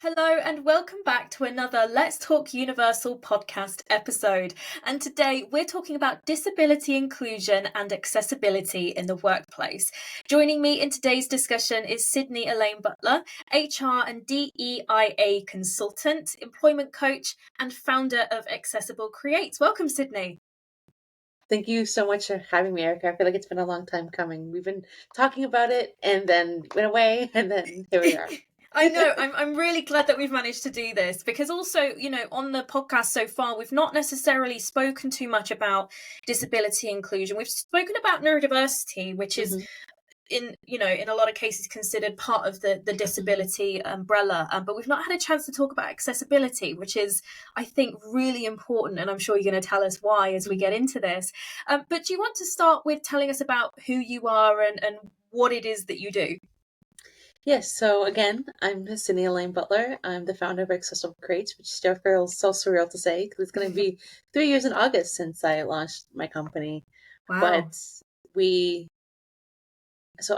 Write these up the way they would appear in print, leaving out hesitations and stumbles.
Hello and welcome back to another Let's Talk Universal podcast episode. And today we're talking about disability inclusion and accessibility in the workplace. Joining me in today's discussion is Sydney Elaine Butler, HR and DEIA consultant, employment coach, and founder of Accessible Creates. Welcome, Sydney. Thank you so much for having me, Erica. I feel like it's been a long time coming. We've been talking about it and then went away and then here we are. I know. I'm really glad that we've managed to do this because also, on the podcast so far, we've not necessarily spoken too much about disability inclusion. We've spoken about neurodiversity, which is in a lot of cases considered part of the disability umbrella, but we've not had a chance to talk about accessibility, which is, I think, really important, and I'm sure you're going to tell us why as we get into this. But do you want to start with telling us about who you are and what it is that you do? Yes, so again, I'm Sydney Elaine Butler. I'm the founder of Accessible Creates, which still feels so surreal to say because it's going to be 3 years in August since I launched my company. Wow. But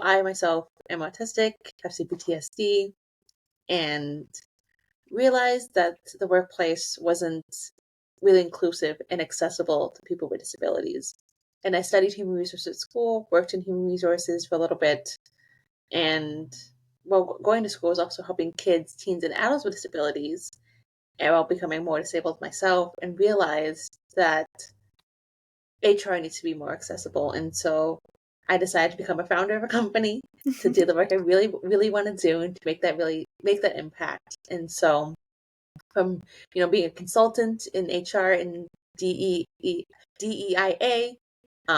I myself am autistic, have CPTSD, and realized that the workplace wasn't really inclusive and accessible to people with disabilities. And I studied human resources at school, worked in human resources for a little bit, and going to school was also helping kids, teens, and adults with disabilities, and while becoming more disabled myself, and realized that HR needs to be more accessible. And so I decided to become a founder of a company to do the work I really, really want to do and to make that impact. And so from being a consultant in HR and DEIA,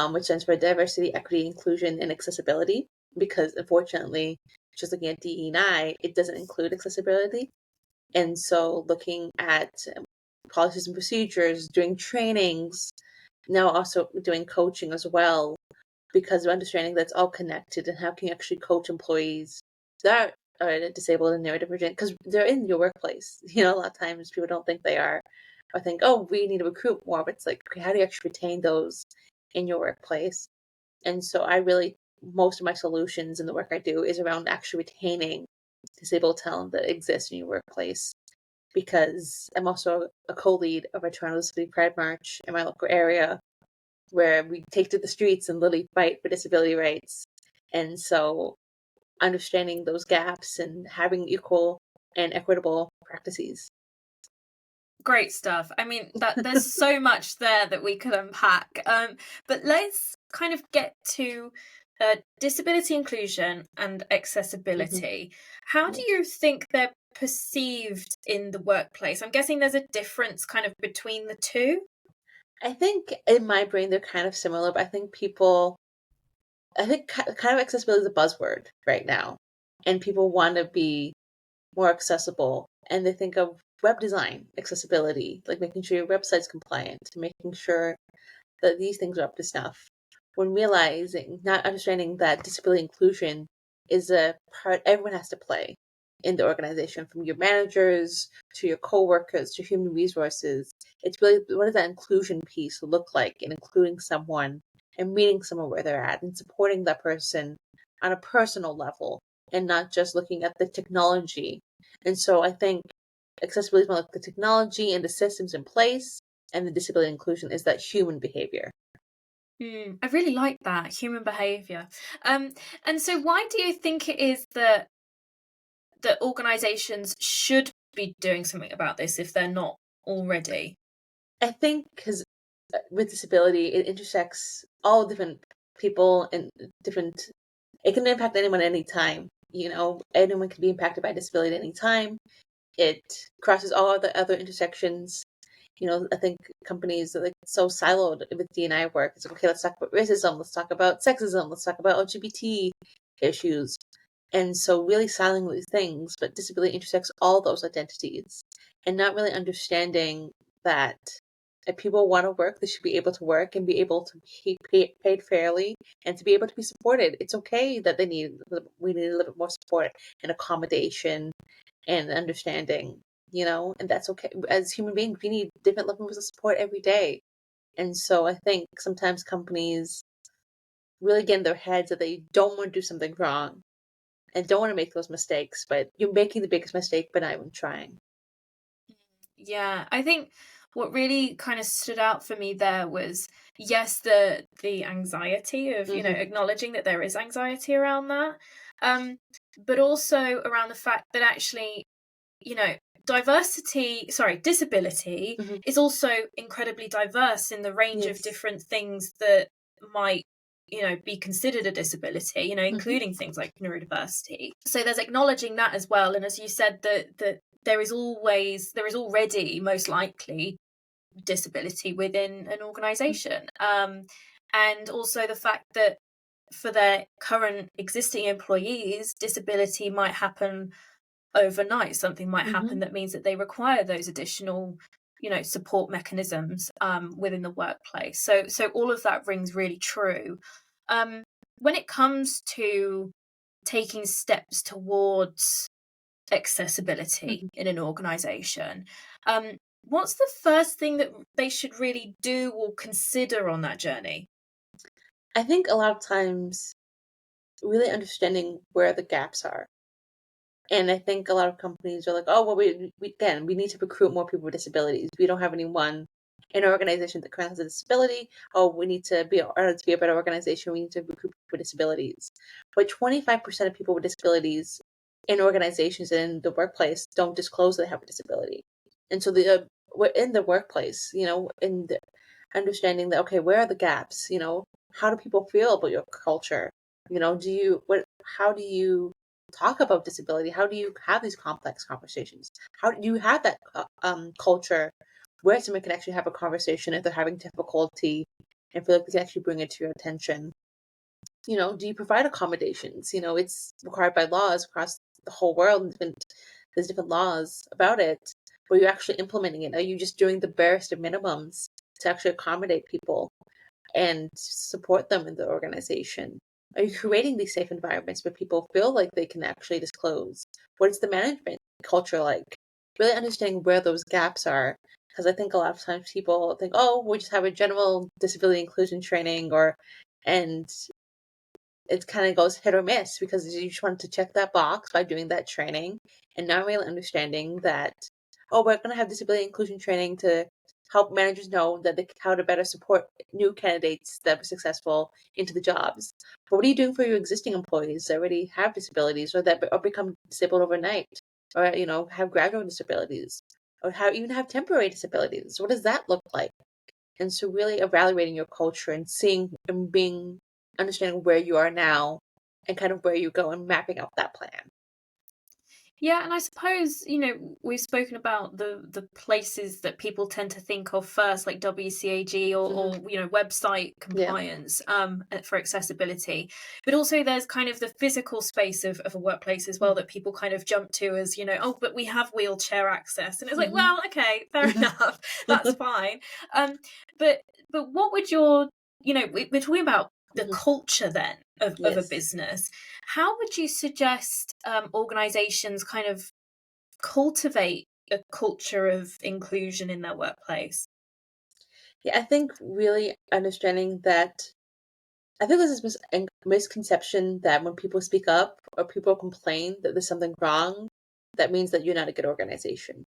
which stands for diversity, equity, inclusion, and accessibility, because unfortunately, just looking at DEI, it doesn't include accessibility. And so looking at policies and procedures, doing trainings, now also doing coaching as well, because of understanding that's all connected and how can you actually coach employees that are disabled and neurodivergent because they're in your workplace. A lot of times people don't think they are or think, oh, we need to recruit more, but it's like, okay, how do you actually retain those in your workplace? And so most of my solutions in the work I do is around actually retaining disabled talent that exists in your workplace, because I'm also a co-lead of a Toronto Disability Pride March in my local area, where we take to the streets and literally fight for disability rights. And so understanding those gaps and having equal and equitable practices. Great stuff. I mean, there's so much there that we could unpack. But let's kind of get to disability inclusion and accessibility. How do you think they're perceived in the workplace? I'm guessing there's a difference kind of between the two. I think in my brain they're kind of similar, but I think kind of accessibility is a buzzword right now, and people want to be more accessible, and they think of web design accessibility, like making sure your website's compliant, making sure that these things are up to snuff, when not understanding that disability inclusion is a part everyone has to play in the organization, from your managers to your coworkers to human resources. It's really, what does that inclusion piece look like, in including someone and meeting someone where they're at and supporting that person on a personal level and not just looking at the technology. And so I think accessibility is more like the technology and the systems in place, and the disability inclusion is that human behavior. I really like that, human behavior. And so why do you think it is that organizations should be doing something about this if they're not already? I think because with disability, it intersects all different people and it can impact anyone at any time. Anyone can be impacted by disability at any time. It crosses all the other intersections. I think companies are like so siloed with D&I work. It's like, okay, let's talk about racism, let's talk about sexism, let's talk about LGBT issues. And so really siloing these things, but disability intersects all those identities, and not really understanding that if people want to work, they should be able to work and be able to be paid fairly and to be able to be supported. It's okay that we need a little bit more support and accommodation and understanding, and that's okay. As human beings, we need different levels of support every day. And so I think sometimes companies really get in their heads that they don't want to do something wrong, and don't want to make those mistakes, but you're making the biggest mistake by not even trying. Yeah, I think what really kind of stood out for me there was, yes, the anxiety of, acknowledging that there is anxiety around that. Um, but also around the fact that actually, you know, disability Hmm. is also incredibly diverse in the range of Yes. different things that might, be considered a disability, Hmm. including things like neurodiversity. So there's acknowledging that as well. And as you said, that there is already most likely disability within an organization. And also the fact that for their current existing employees, disability might happen overnight. Something might happen Hmm. that means that they require those additional, support mechanisms within the workplace. So all of that rings really true. When it comes to taking steps towards accessibility Hmm. in an organization, um, what's the first thing that they should really do or consider on that journey? I think a lot of times really understanding where the gaps are. And I think a lot of companies are like, oh, well, we need to recruit more people with disabilities. We don't have anyone in our organization that currently has a disability. Oh, we need to be, or to be a better organization, we need to recruit people with disabilities. But 25% of people with disabilities in organizations and in the workplace don't disclose they have a disability. And so we're in the workplace, in the understanding that, okay, where are the gaps? How do people feel about your culture? How do you talk about disability? How do you have these complex conversations? How do you have that culture where someone can actually have a conversation if they're having difficulty and feel like they can actually bring it to your attention? Do you provide accommodations? It's required by laws across the whole world. And there's different laws about it. But are you actually implementing it? Are you just doing the barest of minimums to actually accommodate people and support them in the organization? Are you creating these safe environments where people feel like they can actually disclose? What is the management culture like? Really understanding where those gaps are. Because I think a lot of times people think, oh, we just have a general disability inclusion training, and it kind of goes hit or miss because you just want to check that box by doing that training and not really understanding that, oh, we're going to have disability inclusion training to help managers know how to better support new candidates that are successful into the jobs. But what are you doing for your existing employees that already have disabilities or that or become disabled overnight or, have gradual disabilities or even have temporary disabilities? What does that look like? And so really evaluating your culture and seeing and being understanding where you are now and kind of where you go and mapping out that plan. Yeah, and I suppose, we've spoken about the places that people tend to think of first, like WCAG Hmm. or website Yeah. compliance for accessibility. But also there's kind of the physical space of a workplace as well Hmm. that people kind of jump to as, oh, but we have wheelchair access. And it's like, Hmm. well, okay, fair Hmm. enough. That's fine. Um, but what would your, we're talking about the Hmm. culture then of a Yes. business. How would you suggest organizations kind of cultivate a culture of inclusion in their workplace? Yeah, I think really understanding that I think there's this misconception that when people speak up or people complain that there's something wrong, that means that you're not a good organization.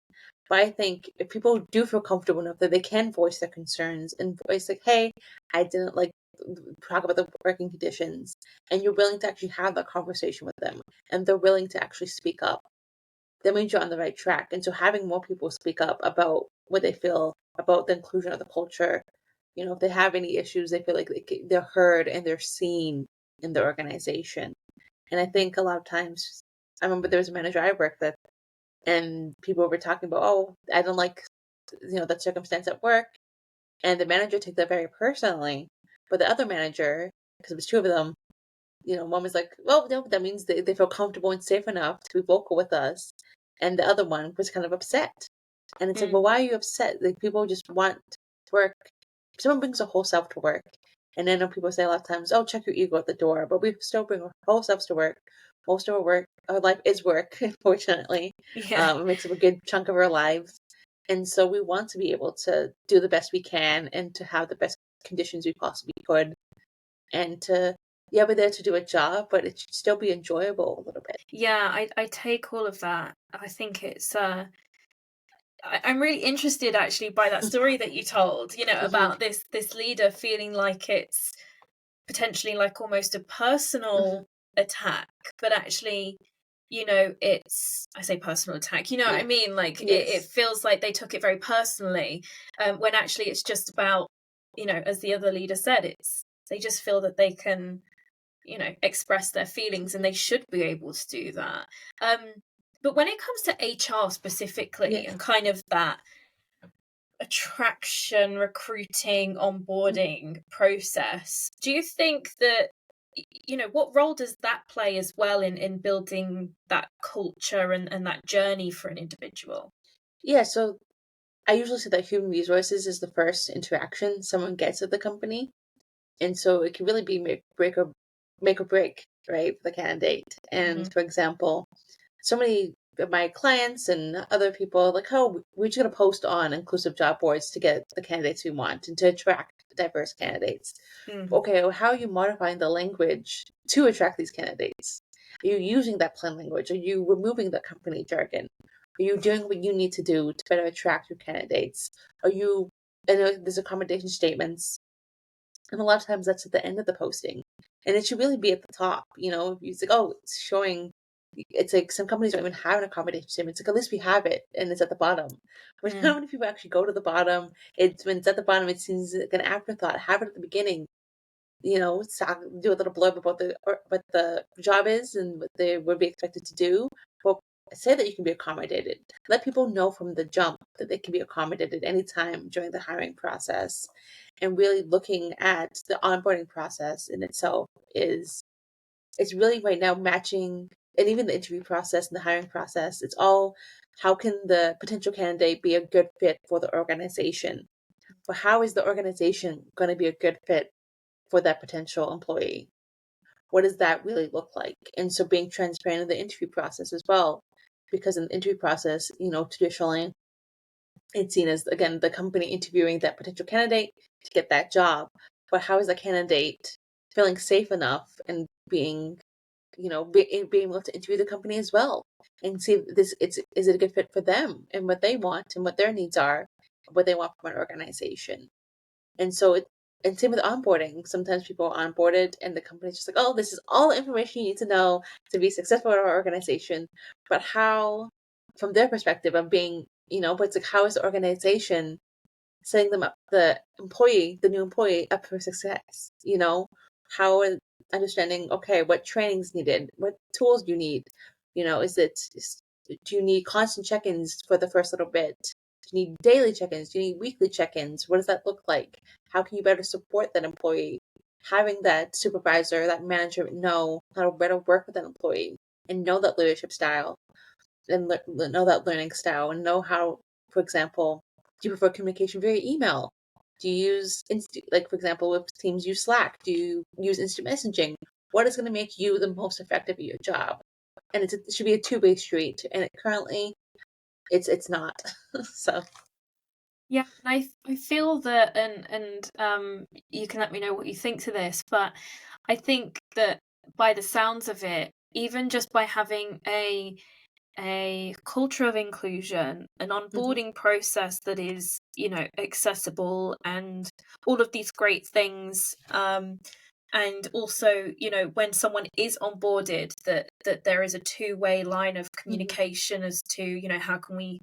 But I think if people do feel comfortable enough that they can voice their concerns and voice like, hey, I didn't like talk about the working conditions, and you're willing to actually have that conversation with them, and they're willing to actually speak up, that means you're on the right track. And so having more people speak up about what they feel about the inclusion of the culture, if they have any issues, they feel like they're heard and they're seen in the organization. And I think a lot of times, I remember there was a manager I worked with, and people were talking about, oh, I don't like, that circumstance at work. And the manager took that very personally. But the other manager, because it was two of them, one was like, well, no, that means they feel comfortable and safe enough to be vocal with us. And the other one was kind of upset. And it's like, well, Mm. why are you upset? Like, people just want to work. Someone brings a whole self to work. And I know people say a lot of times, oh, check your ego at the door. But we still bring our whole selves to work. Most of our life is work, unfortunately. Yeah. It makes up a good chunk of our lives. And so we want to be able to do the best we can and to have the best conditions we possibly could and to Yeah, we're there to do a job, but it should still be enjoyable a little bit. Yeah, I take all of that. I think it's I'm really interested actually by that story that you told, Hmm. about this leader feeling like it's potentially like almost a Hmm. personal attack, but actually, it's, I say personal attack, you know what I Yeah. mean? Like it Yes. feels like they took it very personally, when actually it's just about, as the other leader said, it's they just feel that they can, express their feelings and they should be able to do that. Um, but when it comes to HR specifically Yeah. and kind of that attraction, recruiting, onboarding process, do you think that, what role does that play as well in building that culture and that journey for an individual? Yeah. So I usually say that human resources is the first interaction someone gets with the company. And so it can really be make or break, right, for the candidate. And Hmm. for example, so many of my clients and other people are like, oh, we're just going to post on inclusive job boards to get the candidates we want and to attract diverse candidates. Mm. Okay, well, how are you modifying the language to attract these candidates? Are you using that plain language? Are you removing the company jargon? Are you doing what you need to do to better attract your candidates? Are you, and there's accommodation statements, and a lot of times that's at the end of the posting. And it should really be at the top. It's like, oh, it's showing. It's like some companies don't even have an accommodation statement. It's like, at least we have it, and it's at the bottom. But Mm. how many people actually go to the bottom? When it's at the bottom, it seems like an afterthought. Have it at the beginning. Do a little blurb about what the job is and what they would be expected to do. But say that you can be accommodated. Let people know from the jump that they can be accommodated anytime during the hiring process. And really looking at the onboarding process in itself is it's really right now matching, and even the interview process and the hiring process. It's all, how can the potential candidate be a good fit for the organization? But how is the organization going to be a good fit for that potential employee? What does that really look like? And so being transparent in the interview process as well, because in the interview process, traditionally it's seen as, again, the company interviewing that potential candidate to get that job. But how is the candidate feeling safe enough and being able to interview the company as well and see if is it a good fit for them and what they want and what their needs are, what they want from an organization. And so and same with onboarding. Sometimes people are onboarded and the company's just like, oh, this is all the information you need to know to be successful in our organization. But how, from their perspective of being, but it's like, how is the organization setting them up, the new employee up for success? How is understanding, okay, what training's needed, what tools do you need? Do you need constant check-ins for the first little bit? Do you need daily check-ins? Do you need weekly check-ins? What does that look like? How can you better support that employee? Having that supervisor, that manager know how to better work with that employee and know that leadership style and know that learning style and know how, for example, do you prefer communication via email? Do you use, like, for example, if teams use Slack, do you use instant messaging? What is going to make you the most effective at your job? And it should be a two-way street. And currently, it's not. So, Yeah, and I feel that, you can let me know what you think to this, but I think that by the sounds of it, even just by having a culture of inclusion, an mhm, onboarding process that is, accessible and all of these great things, and also, when someone is onboarded, that there is a two-way line of mhm, communication as to, how can we,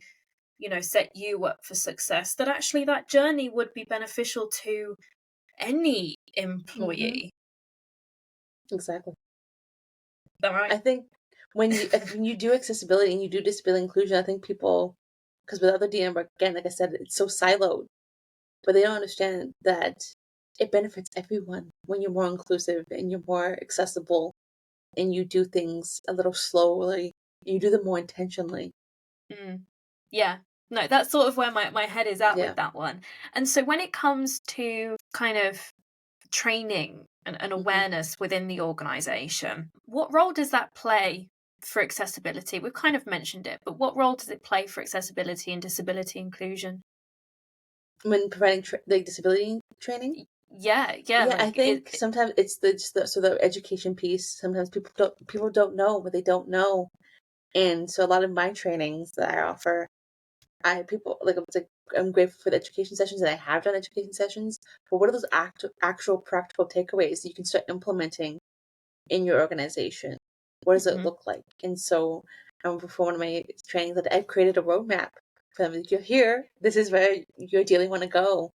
set you up for success, that actually that journey would be beneficial to any mhm, employee. exactly. All right. I think when you do accessibility and you do disability inclusion, I think people, because with other DM, again, like I said, it's so siloed, but they don't understand that it benefits everyone when you're more inclusive and you're more accessible and you do things a little slowly, you do them more intentionally. Mm. Yeah. No, that's sort of where my head is at with Yeah. that one. And so when it comes to kind of training and Hmm. awareness within the organization, what role does that play for accessibility? We've kind of mentioned it, but what role does it play for accessibility and disability inclusion? When providing like disability training. Yeah, Yeah, I like think sometimes it's the education piece. Sometimes people don't know what they don't know, and so a lot of my trainings that I offer, I people like it's like I'm grateful for the education sessions, and I have done education sessions. But what are those actual practical takeaways that you can start implementing in your organization? What does it Mhm. look like? And so, for one of my trainings, that I've created a roadmap for them. Like, you're here. This is where you ideally want to go,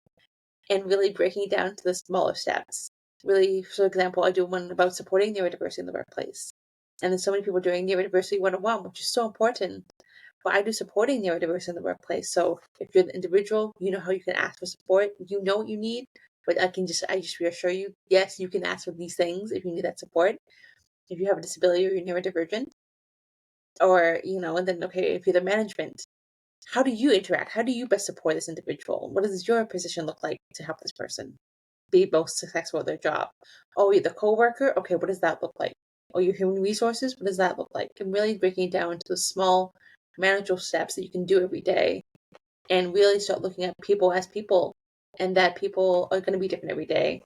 and really breaking it down to the smaller steps. Really, for example, I do one about supporting neurodiversity in the workplace. And there's so many people doing neurodiversity 101, which is so important. But I do supporting neurodiversity in the workplace. So if you're the individual, you know how you can ask for support. You know what you need. But I just reassure you, yes, you can ask for these things if you need that support. If you have a disability or you're neurodivergent, or, and then, okay, if you're the management, how do you interact? How do you best support this individual? What does your position look like to help this person be most successful at their job? Oh, you're the coworker? Okay, what does that look like? Oh, your human resources? What does that look like? And really breaking it down to the small, manageable steps that you can do every day, and really start looking at people as people, and that people are going to be different every day.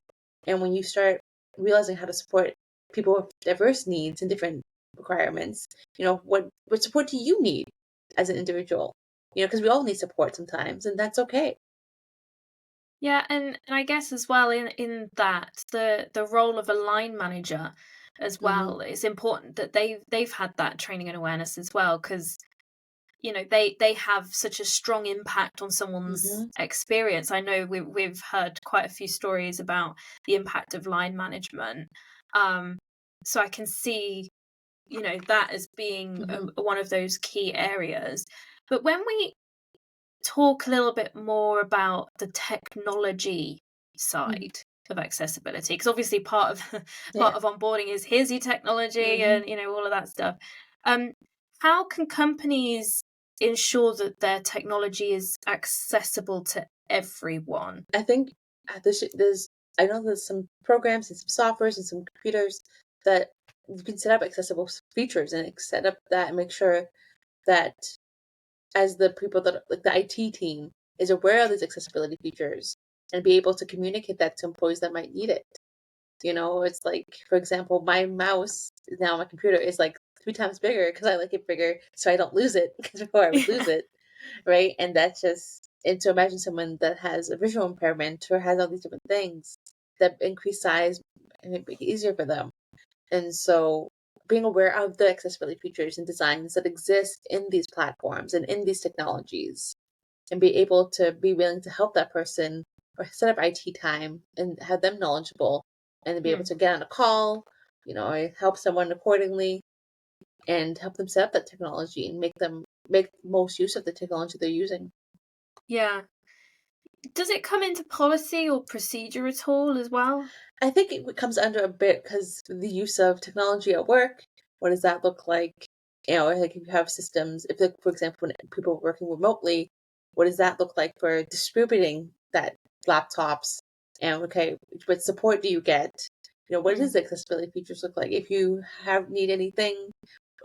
And when you start realizing how to support people with diverse needs and different requirements, what support do you need as an individual? Because we all need support sometimes, and that's okay. Yeah, and I guess as well in that the role of a line manager as Mm-hmm. well, it's important that they've had that training and awareness as well, because they have such a strong impact on someone's Mm-hmm. experience. I know we've heard quite a few stories about the impact of line management. Um, so I can see, that as being Mm-hmm. one of those key areas. But when we talk a little bit more about the technology Mm-hmm. side of accessibility, because obviously part of part Yeah. of onboarding is here's your technology Mm-hmm. and all of that stuff. um how can companies ensure that their technology is accessible to everyone? I think I know there's some programs and some softwares and some computers that you can set up accessible features, and set up that and make sure that, as the people that, like, the IT team is aware of these accessibility features, and be able to communicate that to employees that might need it. It's like, for example, my mouse now on my computer is like 3 times bigger because I like it bigger so I don't lose it, because before I would lose it, right? And so imagine someone that has a visual impairment or has all these different things that increase size and make it easier for them. And so being aware of the accessibility features and designs that exist in these platforms and in these technologies, and be able to be willing to help that person or set up IT time and have them knowledgeable, and to be able Hmm. to get on a call, or help someone accordingly, and help them set up that technology and make most use of the technology they're using. Yeah, does it come into policy or procedure at all as well? I think it comes under a bit because the use of technology at work. What does that look like? Like, if you have systems, if, like, for example, when people are working remotely, what does that look like for distributing that laptops? And, okay, what support do you get? What Hmm. does the accessibility features look like? If you need anything,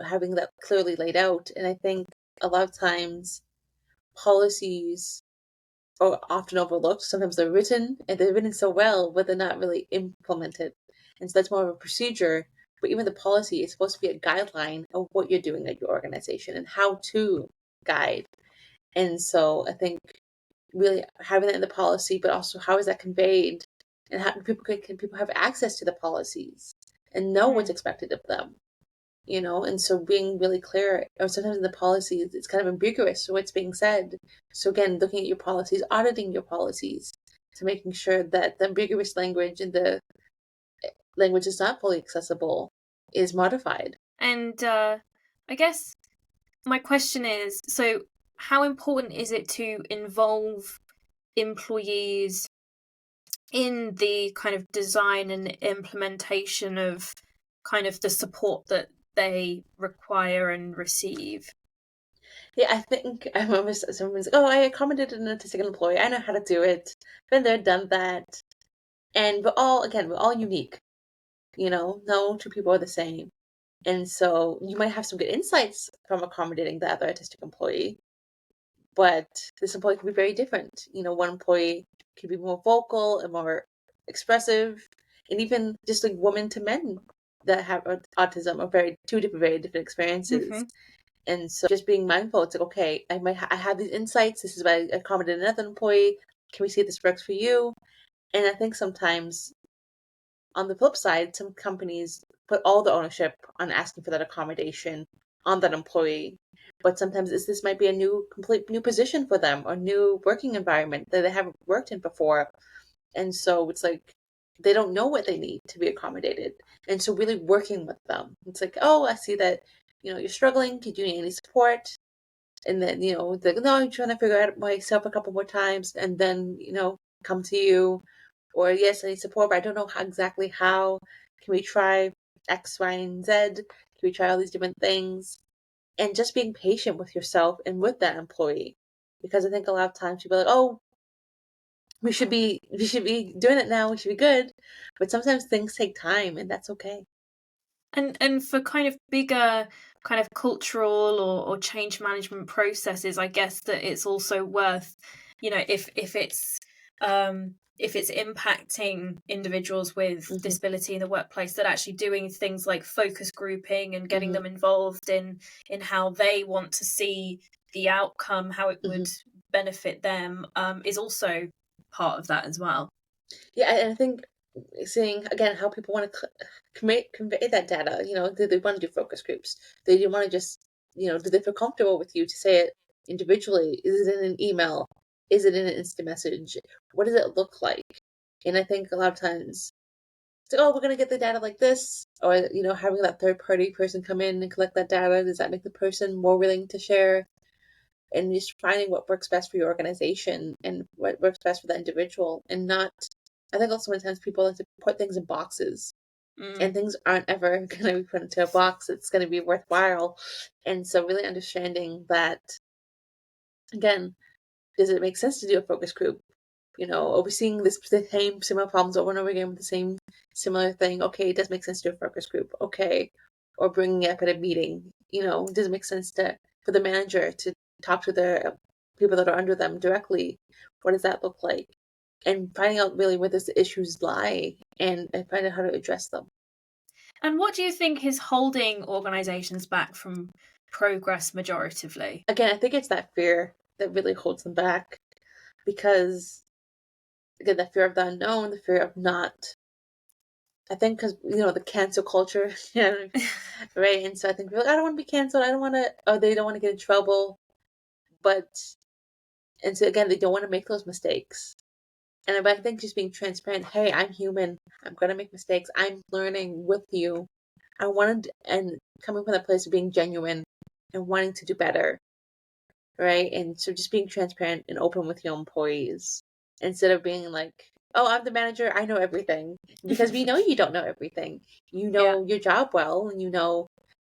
having that clearly laid out. And I think a lot of times policies are often overlooked. Sometimes they're written, and they're written so well, but they're not really implemented. And so that's more of a procedure. But even the policy is supposed to be a guideline of what you're doing at your organization and how to guide. And so I think really having that in the policy, but also how is that conveyed, and how can people have access to the policies and know what's Hmm. expected of them. And so being really clear, or sometimes in the policies, it's kind of ambiguous what's being said. So again, looking at your policies, auditing your policies, to making sure that the ambiguous language and the language is not fully accessible is modified. And I guess my question is, so how important is it to involve employees in the kind of design and implementation of kind of the support that they require and receive? Yeah, I think I remember someone's like, "Oh, I accommodated an autistic employee. I know how to do it. Been there, done that." And we're all unique. No two people are the same. And so you might have some good insights from accommodating the other autistic employee, but this employee could be very different. One employee could be more vocal and more expressive, and even just like women to men that have autism are two very different experiences. And so just being mindful, it's like, okay, I have these insights. This is why I accommodated another employee. Can we see if this works for you? And I think sometimes on the flip side, some companies put all the ownership on asking for that accommodation on that employee. But sometimes this might be a complete new position for them or new working environment that they haven't worked in before. And so it's like they don't know what they need to be accommodated. And so really working with them. It's like, oh, I see that, you're struggling. Could you need any support? And then, no, I'm trying to figure out myself a couple more times and then, come to you. Or yes, I need support, but I don't know exactly how. Can we try X, Y, and Z? Can we try all these different things? And just being patient with yourself and with that employee. Because I think a lot of times people are like, oh, we should be doing it now, we should be good. But sometimes things take time and that's okay. And for kind of bigger kind of cultural or change management processes, I guess that it's also worth, if it's impacting individuals with disability in the workplace, that actually doing things like focus grouping and getting them involved in how they want to see the outcome, how it would benefit them, is also part of that as well. Yeah, and I think seeing again how people want to convey that data. Do they want to do focus groups? They do want to just, do they feel comfortable with you to say it individually? Is it in an email? Is it in an instant message? What does it look like? And I think a lot of times it's like, oh, we're gonna get the data like this, or having that third party person come in and collect that data. Does that make the person more willing to share? And just finding what works best for your organization and what works best for the individual, and not. I think also sometimes people like to put things in boxes, and things aren't ever going to be put into a box that's going to be worthwhile. And so, really understanding that, again, does it make sense to do a focus group? Overseeing the same similar problems over and over again with the same similar thing. Okay, it does make sense to do a focus group. Okay, or bringing it up at a meeting. Does it make sense for the manager to talk to the people that are under them directly? What does that look like? And finding out really where those issues lie and finding out how to address them. And what do you think is holding organisations back from progress majoritively? Again, I think it's that fear that really holds them back, because, again, the fear of the unknown, the fear of not. I think because, the cancel culture, right? And so I think, like, I don't want to be canceled. I don't want to, or they don't want to get in trouble. And so again, they don't want to make those mistakes. And I think just being transparent, hey, I'm human. I'm going to make mistakes. I'm learning with you. And coming from that place of being genuine and wanting to do better, right? And so just being transparent and open with your employees instead of being like, oh, I'm the manager, I know everything. Because we know you don't know everything. You know your job well, and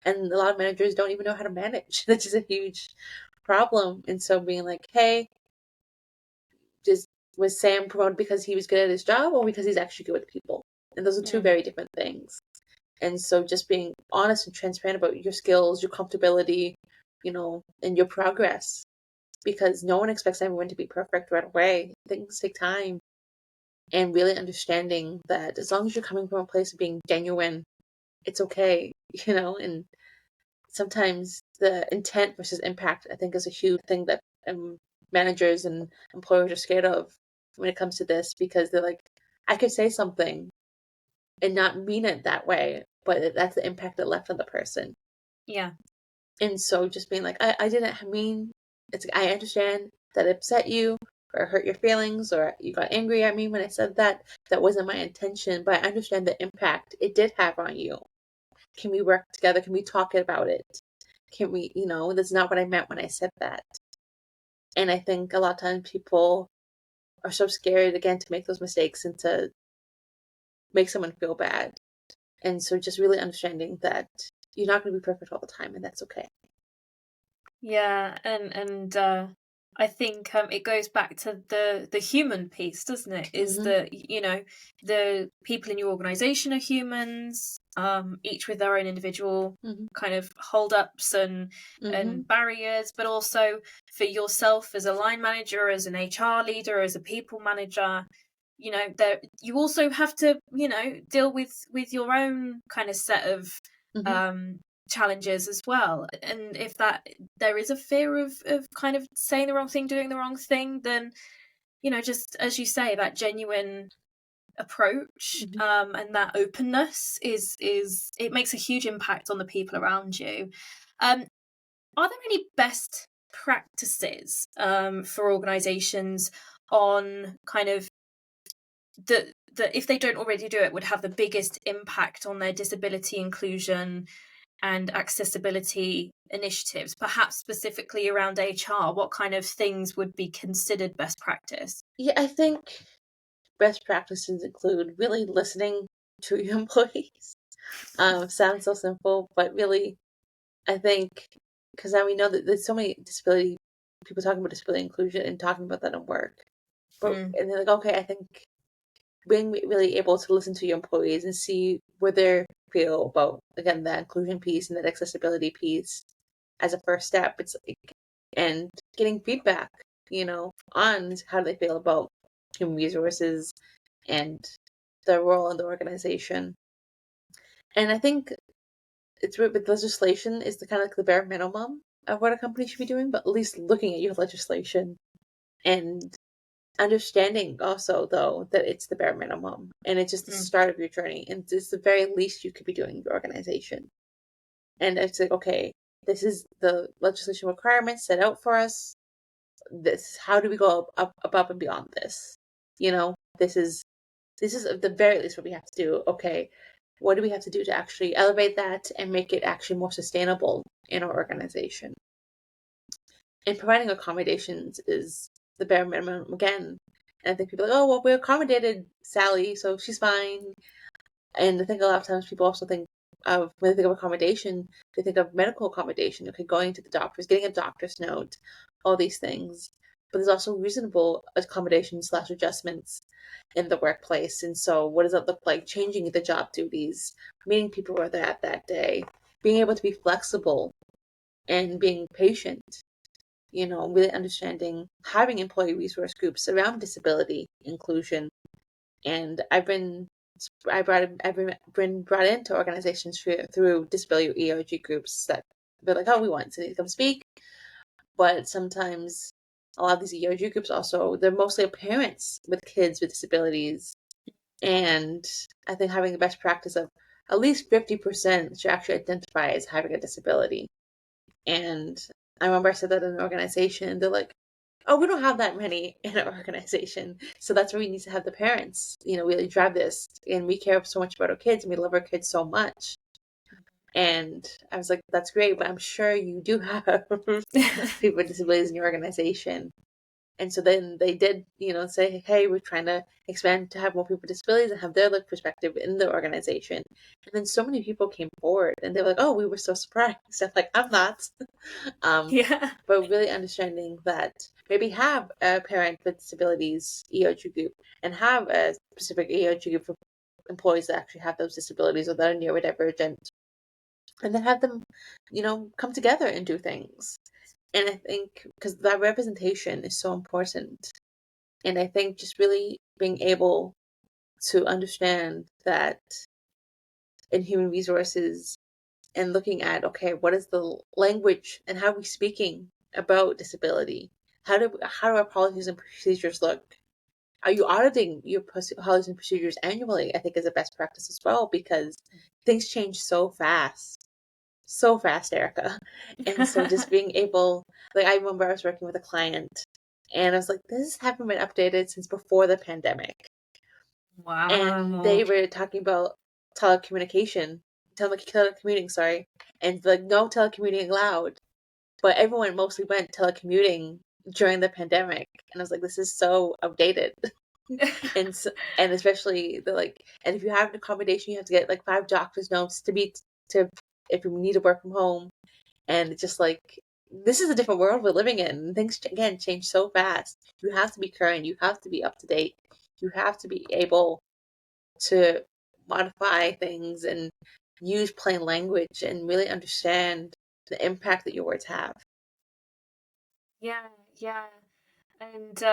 and a lot of managers don't even know how to manage, which is a huge problem. And so being like, hey, was Sam promoted because he was good at his job or because he's actually good with people? And those are two very different things. And so just being honest and transparent about your skills, your comfortability, and your progress. Because no one expects everyone to be perfect right away. Things take time. And really understanding that as long as you're coming from a place of being genuine, it's okay, and sometimes the intent versus impact, I think, is a huge thing that managers and employers are scared of when it comes to this, because they're like, I could say something and not mean it that way, but that's the impact it left on the person. Yeah. And so just being like, I didn't mean, it's like, I understand that it upset you or hurt your feelings or you got angry at me when I said that. That wasn't my intention, but I understand the impact it did have on you. Can we work together? Can we talk about it? Can we, that's not what I meant when I said that. And I think a lot of times people are so scared, again, to make those mistakes and to make someone feel bad. And so just really understanding that you're not going to be perfect all the time, and that's okay. Yeah, and I think it goes back to the human piece, doesn't it? Is that the people in your organisation are humans, each with their own individual kind of hold-ups and barriers, but also for yourself as a line manager, as an HR leader, as a people manager, there you also have to, deal with your own kind of set of challenges as well. And if that there is a fear of kind of saying the wrong thing, doing the wrong thing, then just as you say, that genuine approach and that openness is it makes a huge impact on the people around you. Are there any best practices for organizations on kind of that if they don't already do it would have the biggest impact on their disability inclusion and accessibility initiatives, perhaps specifically around HR? What kind of things would be considered best practice? Yeah, I think best practices include really listening to your employees. Sounds so simple, but really, I think, because now we know that there's so many disability people talking about disability inclusion and talking about that at work. But and they're like, okay, I think being really able to listen to your employees and see where they feel about, again, that inclusion piece and that accessibility piece as a first step. It's like, and getting feedback, on how they feel about human resources and their role in the organization. And I think it's weird, but legislation is the kind of like the bare minimum of what a company should be doing, but at least looking at your legislation and understanding also, though, that it's the bare minimum and it's just the start of your journey and it's the very least you could be doing in your organization. And it's like, okay, this is the legislation requirements set out for us. How do we go up above and beyond this? This is at the very least what we have to do. Okay, what do we have to do to actually elevate that and make it actually more sustainable in our organization? And providing accommodations is the bare minimum again. And I think people are like, oh, well, we accommodated Sally, so she's fine. And I think a lot of times people also think of, when they think of accommodation, they think of medical accommodation, okay, going to the doctors, getting a doctor's note, all these things. But there's also reasonable accommodations / adjustments in the workplace. And so what does that look like? Changing the job duties, meeting people where they're at that day, being able to be flexible and being patient, really understanding, having employee resource groups around disability inclusion. And I've been brought into organizations through disability ERG groups that they're like, oh, we want Sydney to come speak. But sometimes a lot of these ERG groups also, they're mostly parents with kids with disabilities. And I think having the best practice of at least 50% should actually identify as having a disability. And I remember I said that in an organization, they're like, oh, we don't have that many in our organization. So that's where we need to have the parents, really drive this. And we care so much about our kids and we love our kids so much. And I was like, that's great, but I'm sure you do have people with disabilities in your organization. And so then they did, say, hey, we're trying to expand to have more people with disabilities and have their perspective in the organization. And then so many people came forward and they were like, oh, we were so surprised. I'm like, I'm not. Yeah. But really understanding that maybe have a parent with disabilities ERG group and have a specific ERG group for employees that actually have those disabilities or that are neurodivergent. And then have them, come together and do things. And I think because that representation is so important. And I think just really being able to understand that in human resources and looking at, okay, what is the language and how are we speaking about disability? How do our policies and procedures look? Are you auditing your policies and procedures annually? I think is a best practice as well, because things change so fast, Erica. And so just being able, like, I remember I was working with a client and I was like, this haven't been updated since before the pandemic. Wow. And they were talking about telecommuting, sorry. And like, no telecommuting allowed. But everyone mostly went telecommuting during the pandemic. And I was like, this is so outdated. and especially and if you have an accommodation, you have to get like 5 doctor's notes to if you need to work from home. And it's just like, this is a different world we're living in. Things, again, change so fast. You have to be current. You have to be up to date. You have to be able to modify things and use plain language and really understand the impact that your words have. Yeah. And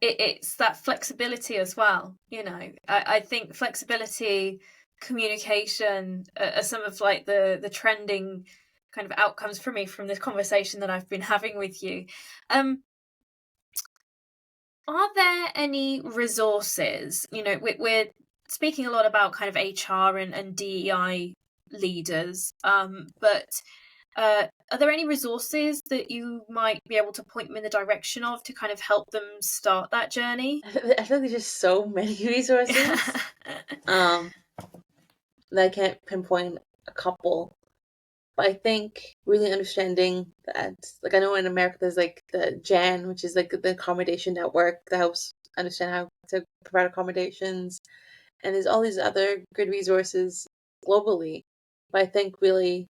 it's that flexibility as well. I think flexibility, communication are some of like the trending kind of outcomes for me from this conversation that I've been having with you. Are there any resources? We're speaking a lot about kind of HR and DEI leaders, but are there any resources that you might be able to point them in the direction of to kind of help them start that journey? I feel like there's just so many resources. That I can't pinpoint a couple. But I think really understanding that, like, I know in America there's like the JAN, which is like the accommodation network that helps understand how to provide accommodations. And there's all these other good resources globally. But I think really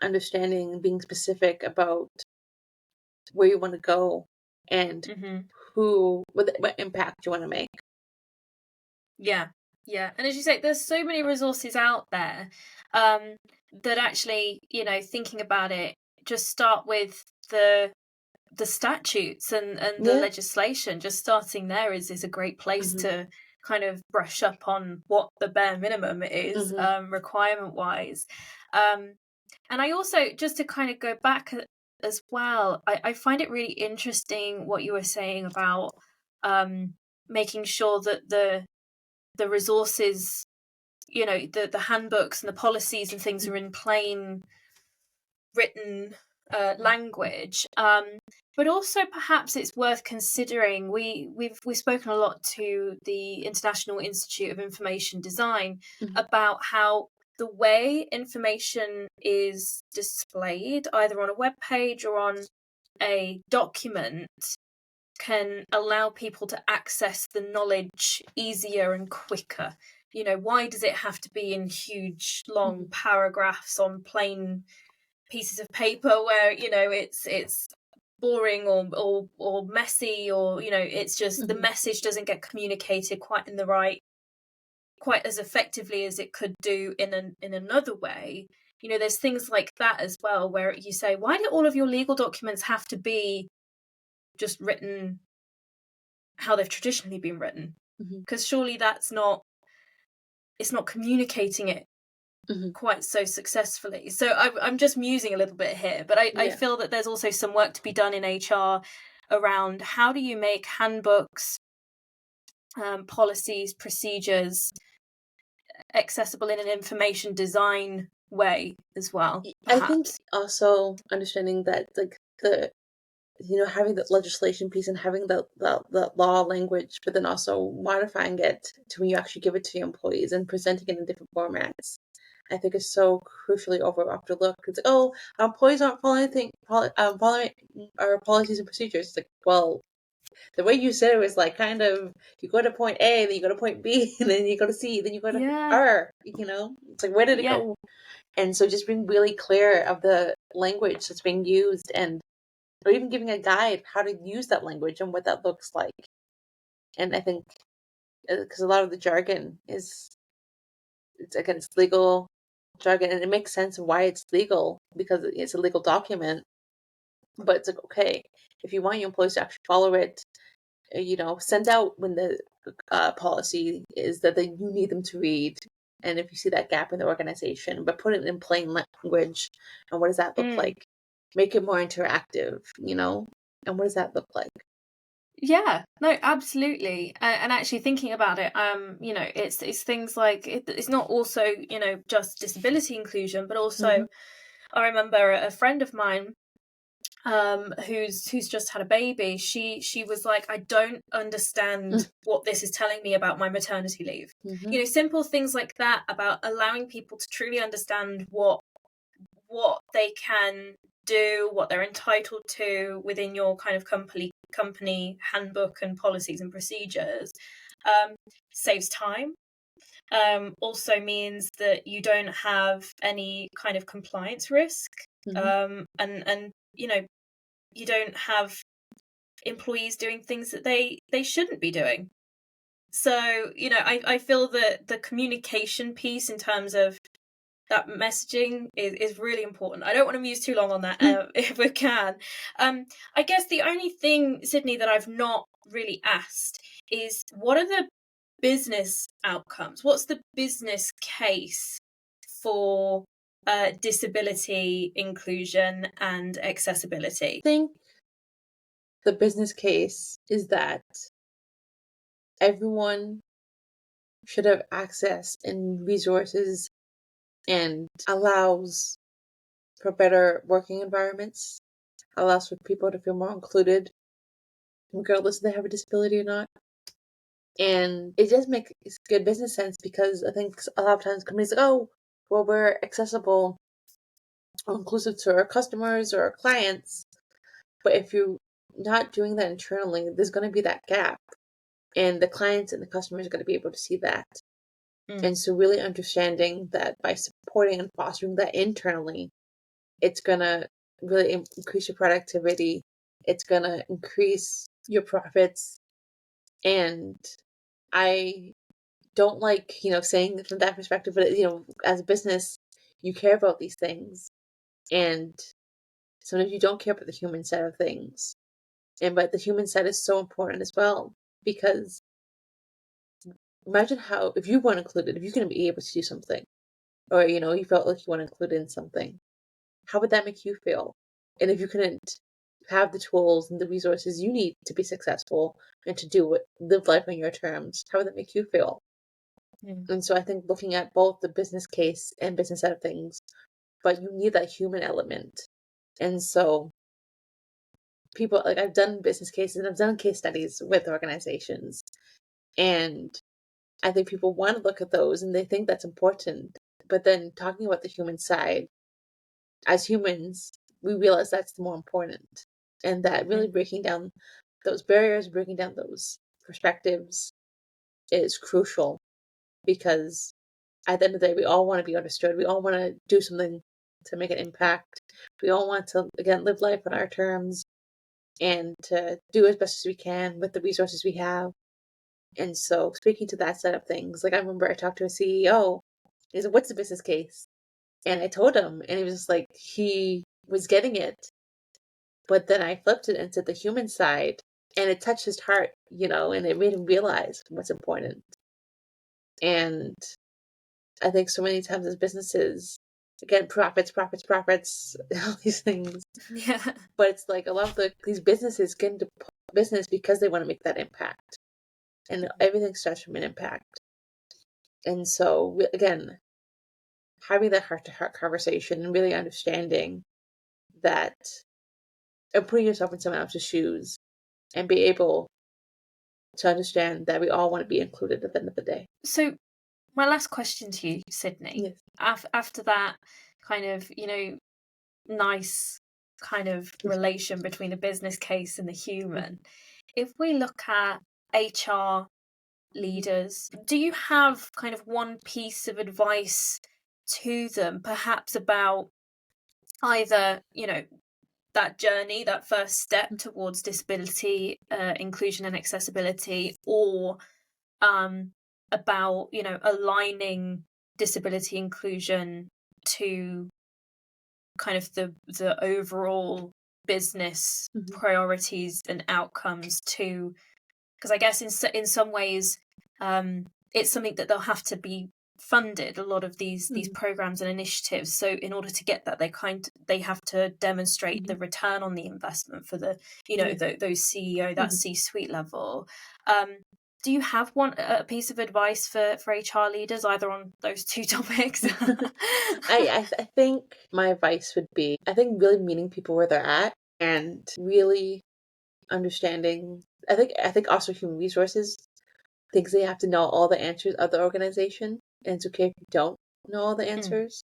understanding and being specific about where you want to go and what impact you want to make. Yeah. And as you say, there's so many resources out there that actually, thinking about it, just start with the statutes and the legislation. Just starting there is a great place to kind of brush up on what the bare minimum is, requirement wise. And I also, just to kind of go back as well, I find it really interesting what you were saying about making sure that the resources, the handbooks and the policies and things are in plain written language. But also perhaps it's worth considering, we've spoken a lot to the International Institute of Information Design about how the way information is displayed, either on a web page or on a document, can allow people to access the knowledge easier and quicker. Why does it have to be in huge, long paragraphs on plain pieces of paper where, it's boring or messy, or, it's just the message doesn't get communicated quite as effectively as it could do in another way. There's things like that as well, where you say, why do all of your legal documents have to be just written how they've traditionally been written? Because surely it's not communicating it quite so successfully. So I'm just musing a little bit here, but I feel that there's also some work to be done in HR around how do you make handbooks, policies, procedures accessible in an information design way as well, perhaps. I think also understanding that, like, having the legislation piece and having the law language, but then also modifying it to when you actually give it to your employees and presenting it in different formats, I think is so crucially overlooked. It's like, oh, our employees aren't following our policies and procedures. It's like, well, the way you said it was like kind of, you go to point A, then you go to point B, and then you go to C, then you go to R. It's like, where did it go? And so just being really clear of the language that's being used, or even giving a guide how to use that language and what that looks like. And I think, because a lot of the jargon it's legal jargon, and it makes sense of why it's legal because it's a legal document. But it's like, okay, if you want your employees to actually follow it, send out when the policy is that you need them to read. And if you see that gap in the organization, but put it in plain language. And what does that look like? Make it more interactive, and what does that look like? Yeah, no, absolutely. And actually thinking about it, it's things like, it's not also, just disability inclusion, but also I remember a friend of mine who's just had a baby. She was like, I don't understand what this is telling me about my maternity leave. Simple things like that, about allowing people to truly understand what they can do, what they're entitled to within your kind of company handbook and policies and procedures, saves time. Also means that you don't have any kind of compliance risk, and you don't have employees doing things that they shouldn't be doing. So I feel that the communication piece in terms of that messaging is really important. I don't want to muse too long on that, if we can. I guess the only thing, Sydney, that I've not really asked is, what are the business outcomes? What's the business case for disability inclusion and accessibility? I think the business case is that everyone should have access and resources and allows for better working environments, allows for people to feel more included, regardless if they have a disability or not. And it does make good business sense because I think a lot of times companies like, oh, well, we're accessible or inclusive to our customers or our clients. But if you're not doing that internally, there's going to be that gap. And the clients and the customers are going to be able to see that. And so really understanding that by supporting and fostering that internally, it's going to really increase your productivity. It's going to increase your profits. And I don't like, saying it from that perspective, but, as a business, you care about these things. And sometimes you don't care about the human side of things. But the human side is so important as well, because imagine how, if you weren't included, if you couldn't be able to do something, or, you felt like you weren't included in something, how would that make you feel? And if you couldn't have the tools and the resources you need to be successful and to live life on your terms, how would that make you feel? And so I think looking at both the business case and business side of things, but you need that human element. And so people, like, I've done business cases and I've done case studies with organizations, and I think people want to look at those and they think that's important. But then talking about the human side, as humans, we realize that's the more important. And that really breaking down those barriers, breaking down those perspectives is crucial, because at the end of the day, we all want to be understood. We all want to do something to make an impact. We all want to, again, live life on our terms and to do as best as we can with the resources we have. And so speaking to that side of things, like I remember I talked to a CEO, he said, "What's the business case?" And I told him, and he was just like, he was getting it. But then I flipped it and said the human side, and it touched his heart, and it made him realize what's important. And I think so many times as businesses, again, profits, all these things. Yeah. But it's like a lot of these businesses get into business because they want to make that impact. And everything starts from an impact. And so, again, having that heart-to-heart conversation and really understanding that, and putting yourself in someone else's shoes and be able to understand that we all want to be included at the end of the day. So my last question to you, Sydney, Yes. after that kind of, nice kind of relation between the business case and the human, if we look at HR leaders, do you have kind of one piece of advice to them, perhaps about either, that journey, that first step towards disability inclusion and accessibility, or about, aligning disability inclusion to kind of the overall business priorities and outcomes too? Because I guess in some ways, it's something that they'll have to be funded, a lot of these programs and initiatives. So in order to get that, they have to demonstrate the return on the investment for the those CEO, that C-suite level. Do you have a piece of advice for HR leaders, either on those two topics? I think my advice would be, I think really meeting people where they're at and really understanding. I think also human resources thinks they have to know all the answers of the organization, and it's okay if you don't know all the answers.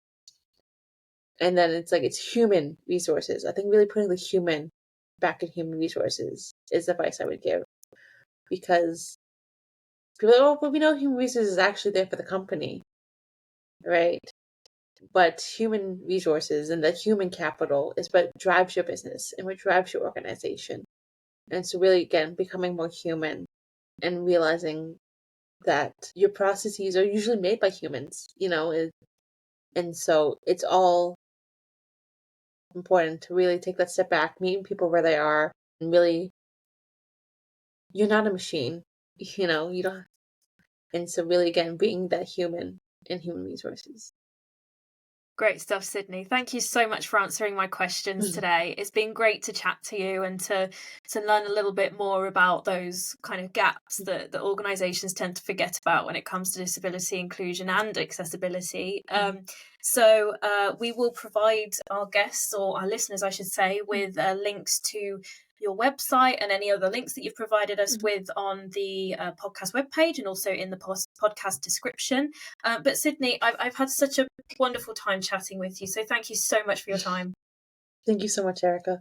And then it's like, it's human resources. I think really putting the human back in human resources is the advice I would give, because people are like, oh, but we know human resources is actually there for the company, right? But human resources and the human capital is what drives your business and what drives your organization. And so really, again, becoming more human and realizing that your processes are usually made by humans, and so it's all important to really take that step back, meeting people where they are, and really you're not a machine. You know, you don't. And so, really, again, being that human in human resources. Great stuff, Sydney. Thank you so much for answering my questions today. It's been great to chat to you and to learn a little bit more about those kind of gaps that organisations tend to forget about when it comes to disability inclusion and accessibility. So we will provide our guests, or our listeners, I should say, with links to your website and any other links that you've provided us with on the podcast webpage, and also in the podcast description. But Sydney, I've had such a wonderful time chatting with you, so thank you so much for your time. Thank you so much, Erica.